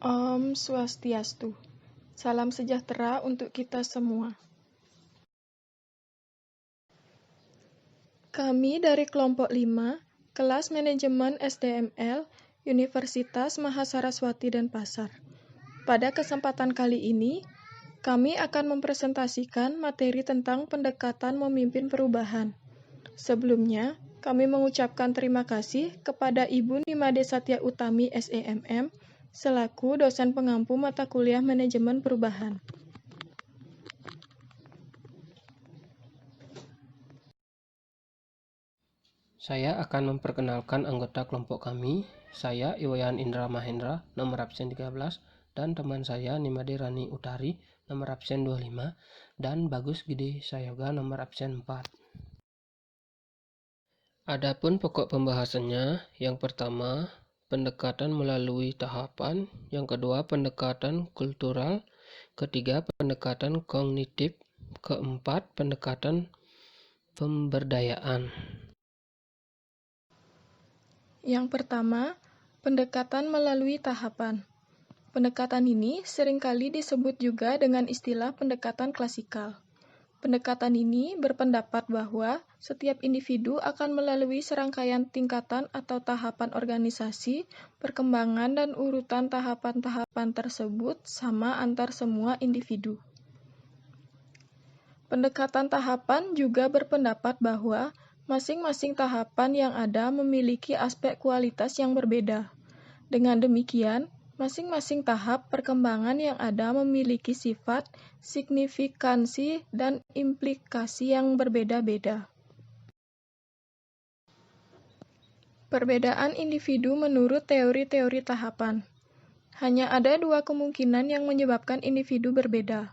Om Swastiastu. Salam sejahtera untuk kita semua. Kami dari kelompok 5, kelas manajemen SDML, Universitas Mahasaraswati Denpasar. Pada kesempatan kali ini, kami akan mempresentasikan materi tentang pendekatan memimpin perubahan. Sebelumnya, kami mengucapkan terima kasih kepada Ibu Nimade Satya Utami SEMM, selaku dosen pengampu mata kuliah manajemen perubahan. Saya akan memperkenalkan anggota kelompok kami. Saya Iwayan Indra Mahendra, nomor absen 13, dan teman saya Nimade Rani Utari, nomor absen 25, dan Bagus Gede Sayoga, nomor absen 4. Adapun pokok pembahasannya, yang pertama, pendekatan melalui tahapan, yang kedua, pendekatan kultural, ketiga, pendekatan kognitif, keempat, pendekatan pemberdayaan. Yang pertama, pendekatan melalui tahapan. Pendekatan ini seringkali disebut juga dengan istilah pendekatan klasikal. Pendekatan ini berpendapat bahwa setiap individu akan melalui serangkaian tingkatan atau tahapan organisasi, perkembangan, dan urutan tahapan-tahapan tersebut sama antar semua individu. Pendekatan tahapan juga berpendapat bahwa masing-masing tahapan yang ada memiliki aspek kualitas yang berbeda. Dengan demikian, masing-masing tahap perkembangan yang ada memiliki sifat, signifikansi, dan implikasi yang berbeda-beda. Perbedaan individu menurut teori-teori tahapan. Hanya ada dua kemungkinan yang menyebabkan individu berbeda.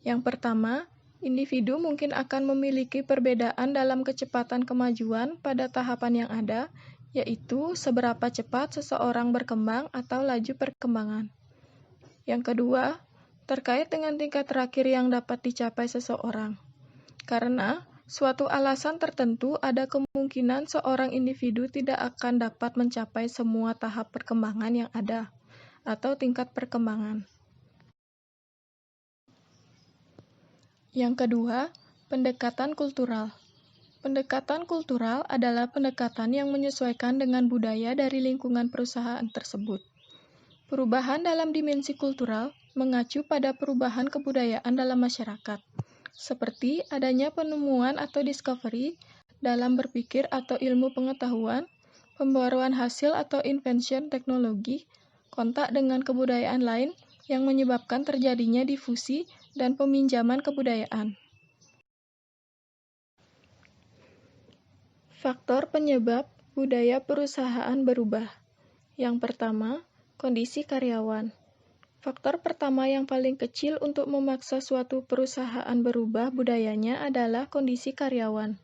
Yang pertama, individu mungkin akan memiliki perbedaan dalam kecepatan kemajuan pada tahapan yang ada, yaitu seberapa cepat seseorang berkembang atau laju perkembangan. Yang kedua, terkait dengan tingkat terakhir yang dapat dicapai seseorang. Karena suatu alasan tertentu ada kemungkinan seorang individu tidak akan dapat mencapai semua tahap perkembangan yang ada, atau tingkat perkembangan. Yang kedua, pendekatan kultural. Pendekatan kultural adalah pendekatan yang menyesuaikan dengan budaya dari lingkungan perusahaan tersebut. Perubahan dalam dimensi kultural mengacu pada perubahan kebudayaan dalam masyarakat, seperti adanya penemuan atau discovery dalam berpikir atau ilmu pengetahuan, pembaruan hasil atau invention teknologi, kontak dengan kebudayaan lain yang menyebabkan terjadinya difusi dan peminjaman kebudayaan. Faktor penyebab budaya perusahaan berubah. Yang pertama, kondisi karyawan. Faktor pertama yang paling kecil untuk memaksa suatu perusahaan berubah budayanya adalah kondisi karyawan.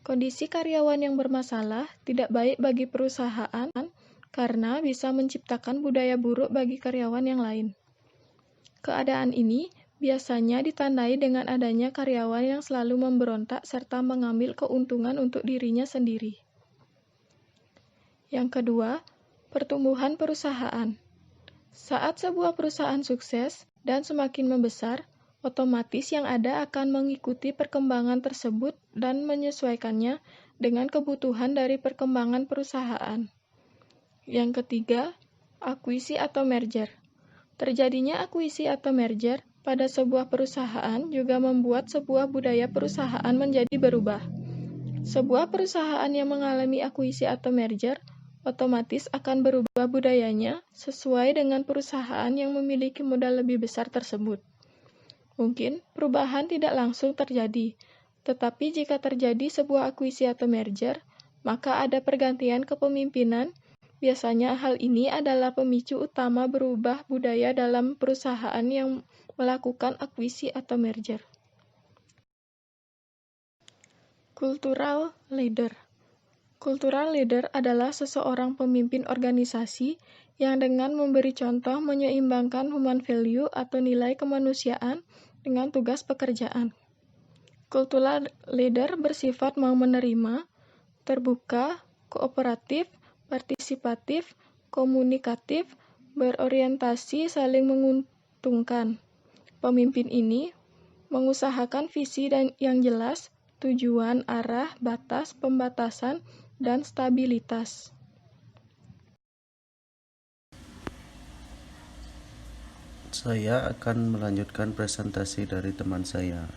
Kondisi karyawan yang bermasalah tidak baik bagi perusahaan karena bisa menciptakan budaya buruk bagi karyawan yang lain. Keadaan ini biasanya ditandai dengan adanya karyawan yang selalu memberontak serta mengambil keuntungan untuk dirinya sendiri. Yang kedua, pertumbuhan perusahaan. Saat sebuah perusahaan sukses dan semakin membesar, otomatis yang ada akan mengikuti perkembangan tersebut dan menyesuaikannya dengan kebutuhan dari perkembangan perusahaan. Yang ketiga, akuisi atau merger. Terjadinya akuisi atau merger pada sebuah perusahaan juga membuat sebuah budaya perusahaan menjadi berubah. Sebuah perusahaan yang mengalami akuisi atau merger otomatis akan berubah budayanya sesuai dengan perusahaan yang memiliki modal lebih besar tersebut. Mungkin perubahan tidak langsung terjadi, tetapi jika terjadi sebuah akuisi atau merger, maka ada pergantian kepemimpinan. Biasanya hal ini adalah pemicu utama berubah budaya dalam perusahaan yang melakukan akuisi atau merger. Cultural leader. Cultural leader adalah seseorang pemimpin organisasi yang dengan memberi contoh menyeimbangkan human value atau nilai kemanusiaan dengan tugas pekerjaan. Cultural leader bersifat mau menerima, terbuka, kooperatif, partisipatif, komunikatif, berorientasi saling menguntungkan. Pemimpin ini mengusahakan visi yang jelas, tujuan, arah, batas, pembatasan, dan stabilitas. Saya akan melanjutkan presentasi dari teman saya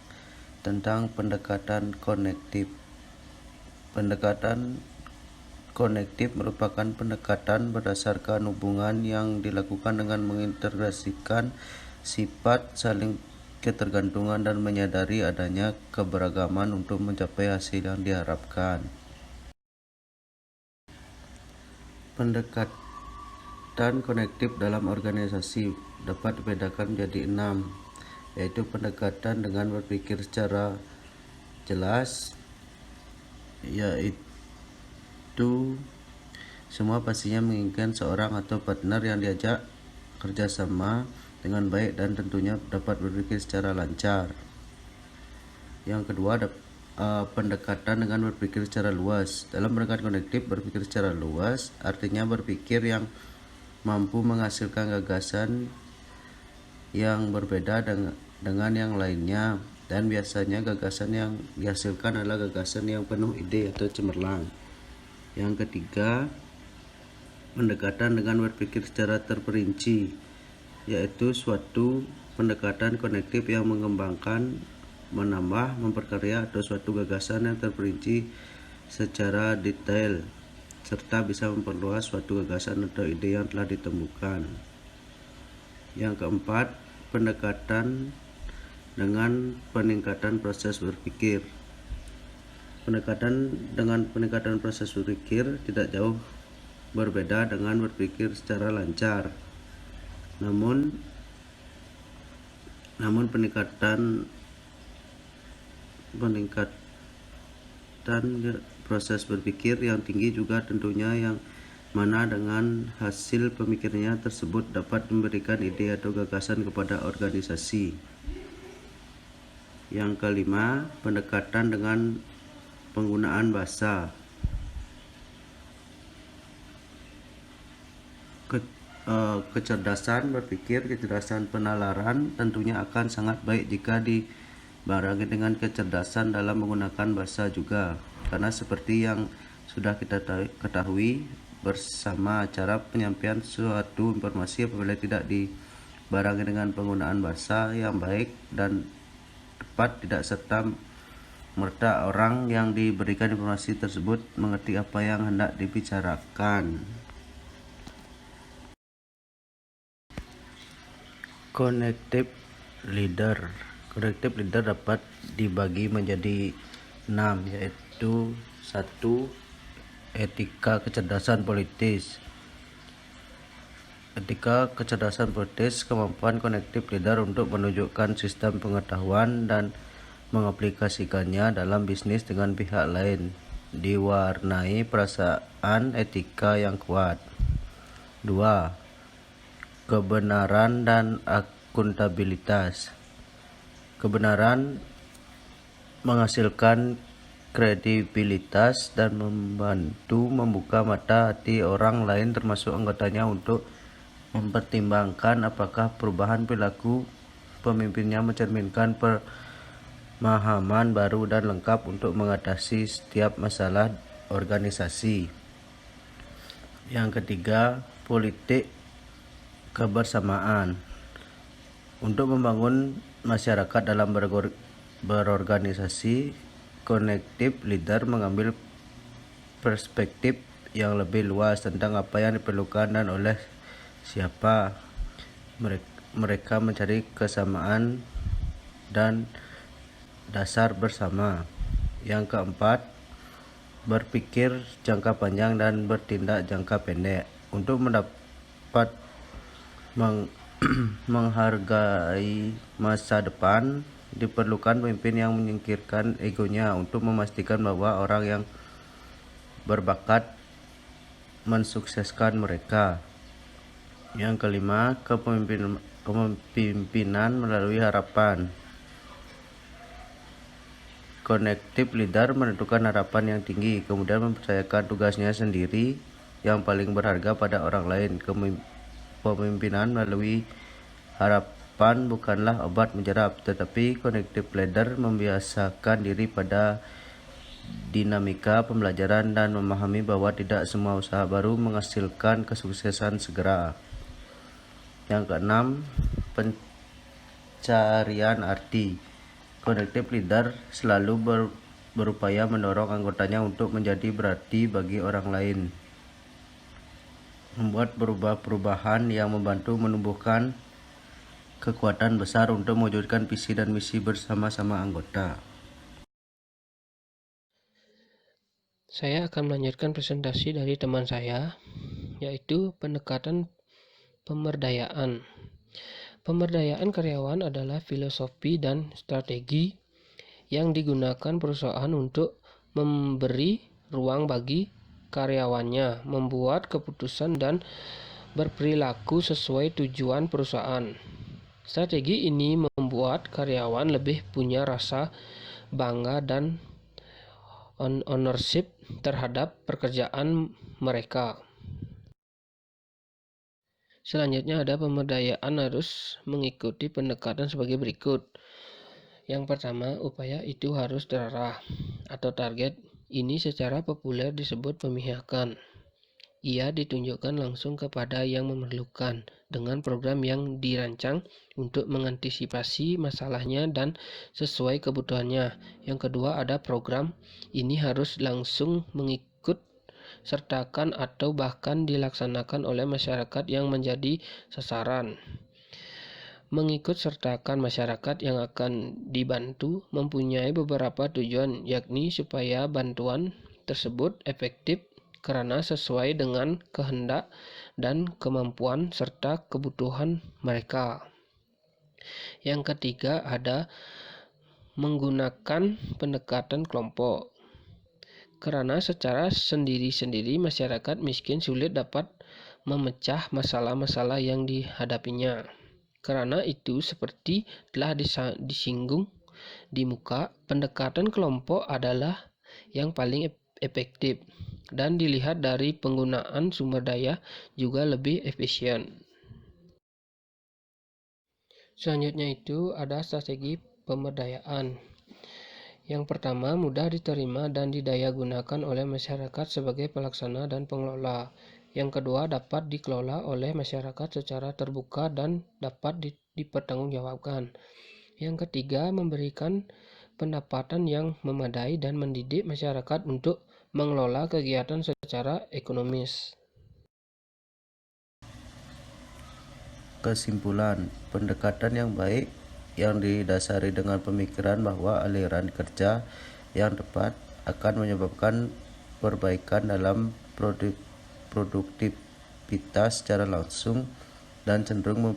tentang pendekatan konektif. Pendekatan konektif merupakan pendekatan berdasarkan hubungan yang dilakukan dengan mengintegrasikan sifat saling ketergantungan dan menyadari adanya keberagaman untuk mencapai hasil yang diharapkan. Pendekatan konektif dalam organisasi dapat dibedakan menjadi 6, yaitu pendekatan dengan berpikir secara jelas, yaitu semua pastinya menginginkan seorang atau partner yang diajak kerjasama dengan baik dan tentunya dapat berpikir secara lancar. Yang kedua, pendekatan dengan berpikir secara luas. Dalam pendekatan konektif, berpikir secara luas artinya berpikir yang mampu menghasilkan gagasan yang berbeda dengan yang lainnya, dan biasanya gagasan yang dihasilkan adalah gagasan yang penuh ide atau cemerlang. Yang ketiga, pendekatan dengan berpikir secara terperinci, yaitu suatu pendekatan konektif yang mengembangkan, menambah, memperkaya atau suatu gagasan yang terperinci secara detail serta bisa memperluas suatu gagasan atau ide yang telah ditemukan. Yang keempat, pendekatan dengan peningkatan proses berpikir. Pendekatan dengan peningkatan proses berpikir tidak jauh berbeda dengan berpikir secara lancar. Namun peningkatan proses berpikir yang tinggi juga tentunya yang mana dengan hasil pemikirannya tersebut dapat memberikan ide atau gagasan kepada organisasi. Yang kelima, pendekatan dengan penggunaan bahasa. Kecerdasan berpikir, kecerdasan penalaran tentunya akan sangat baik jika dibarengi dengan kecerdasan dalam menggunakan bahasa juga, karena seperti yang sudah kita ketahui bersama, cara penyampaian suatu informasi apabila tidak dibarengi dengan penggunaan bahasa yang baik dan tepat tidak serta merta orang yang diberikan informasi tersebut mengerti apa yang hendak dibicarakan. Connective leader dapat dibagi menjadi 6, yaitu 1. Etika kecerdasan politis. Etika kecerdasan politis, kemampuan connective leader untuk menunjukkan sistem pengetahuan dan mengaplikasikannya dalam bisnis dengan pihak lain, diwarnai perasaan etika yang kuat. 2. Kebenaran dan akuntabilitas. Kebenaran menghasilkan kredibilitas dan membantu membuka mata hati orang lain termasuk anggotanya untuk mempertimbangkan apakah perubahan perilaku pemimpinnya mencerminkan pemahaman baru dan lengkap untuk mengatasi setiap masalah organisasi. Yang ketiga, politik kebersamaan. Untuk membangun masyarakat dalam berorganisasi, connective leader mengambil perspektif yang lebih luas tentang apa yang diperlukan dan oleh siapa. Mereka mencari kesamaan dan dasar bersama. Yang keempat, berpikir jangka panjang dan bertindak jangka pendek. Untuk mendapat menghargai masa depan, diperlukan pemimpin yang menyingkirkan egonya untuk memastikan bahwa orang yang berbakat mensukseskan mereka. Yang kelima, kepemimpinan melalui harapan. Connective leader menentukan harapan yang tinggi, kemudian mempercayakan tugasnya sendiri yang paling berharga pada orang lain. kepemimpinan melalui harapan bukanlah obat mujarab, tetapi connective leader membiasakan diri pada dinamika pembelajaran dan memahami bahwa tidak semua usaha baru menghasilkan kesuksesan segera. Yang keenam, pencarian arti. Connective leader selalu berupaya mendorong anggotanya untuk menjadi berarti bagi orang lain, membuat perubahan yang membantu menumbuhkan kekuatan besar untuk mewujudkan visi dan misi bersama-sama anggota. Saya akan melanjutkan presentasi dari teman saya, yaitu pendekatan pemberdayaan. Pemberdayaan karyawan adalah filosofi dan strategi yang digunakan perusahaan untuk memberi ruang bagi karyawannya membuat keputusan dan berperilaku sesuai tujuan perusahaan. Strategi ini membuat karyawan lebih punya rasa bangga dan ownership terhadap pekerjaan mereka. Selanjutnya ada pemberdayaan harus mengikuti pendekatan sebagai berikut. Yang pertama, upaya itu harus terarah atau target. Ini secara populer disebut pemihakan. Ia ditunjukkan langsung kepada yang memerlukan dengan program yang dirancang untuk mengantisipasi masalahnya dan sesuai kebutuhannya. Yang kedua ada program. Ini harus langsung mengikut sertakan atau bahkan dilaksanakan oleh masyarakat yang menjadi sasaran. Mengikut sertakan masyarakat yang akan dibantu mempunyai beberapa tujuan, yakni supaya bantuan tersebut efektif karena sesuai dengan kehendak dan kemampuan serta kebutuhan mereka. Yang ketiga ada menggunakan pendekatan kelompok. Karena secara sendiri-sendiri masyarakat miskin sulit dapat memecah masalah-masalah yang dihadapinya. Karena itu, seperti telah disinggung di muka, pendekatan kelompok adalah yang paling efektif dan dilihat dari penggunaan sumber daya juga lebih efisien. Selanjutnya itu ada strategi pemberdayaan. Yang pertama, mudah diterima dan didaya gunakan oleh masyarakat sebagai pelaksana dan pengelola. Yang kedua, dapat dikelola oleh masyarakat secara terbuka dan dapat dipertanggungjawabkan. Yang ketiga, memberikan pendapatan yang memadai dan mendidik masyarakat untuk mengelola kegiatan secara ekonomis. Kesimpulan, pendekatan yang baik yang didasari dengan pemikiran bahwa aliran kerja yang tepat akan menyebabkan perbaikan dalam produktivitas secara langsung dan cenderung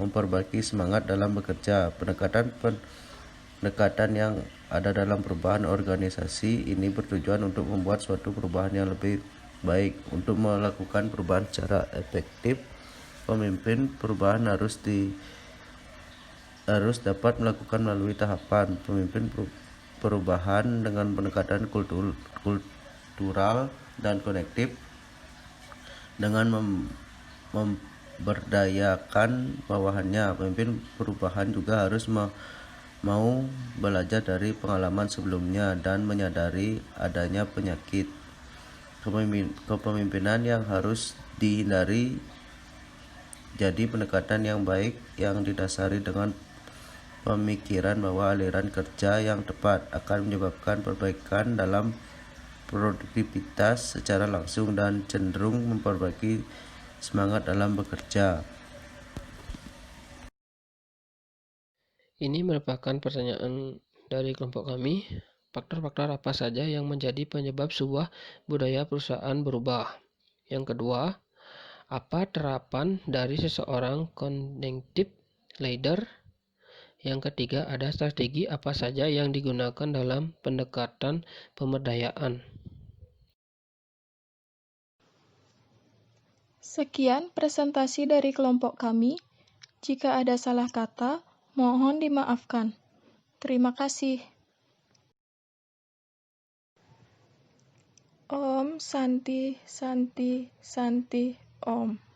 memperbaiki semangat dalam bekerja. Pendekatan yang ada dalam perubahan organisasi ini bertujuan untuk membuat suatu perubahan yang lebih baik. Untuk melakukan perubahan secara efektif, pemimpin perubahan harus dapat melakukan melalui tahapan pemimpin perubahan dengan pendekatan kultural dan konektif dengan memberdayakan bawahannya. Pemimpin perubahan juga harus mau belajar dari pengalaman sebelumnya dan menyadari adanya penyakit kepemimpinan yang harus dihindari. Jadi pendekatan yang baik yang didasari dengan pemikiran bahwa aliran kerja yang tepat akan menyebabkan perbaikan dalam produktivitas secara langsung dan cenderung memperbaiki semangat dalam bekerja. Ini merupakan pertanyaan dari kelompok kami. Faktor-faktor apa saja yang menjadi penyebab sebuah budaya perusahaan berubah? Yang kedua, apa terapan dari seseorang connective leader? Yang ketiga, ada strategi apa saja yang digunakan dalam pendekatan pemberdayaan? Sekian presentasi dari kelompok kami. Jika ada salah kata, mohon dimaafkan. Terima kasih. Om Santi Santi Santi Om.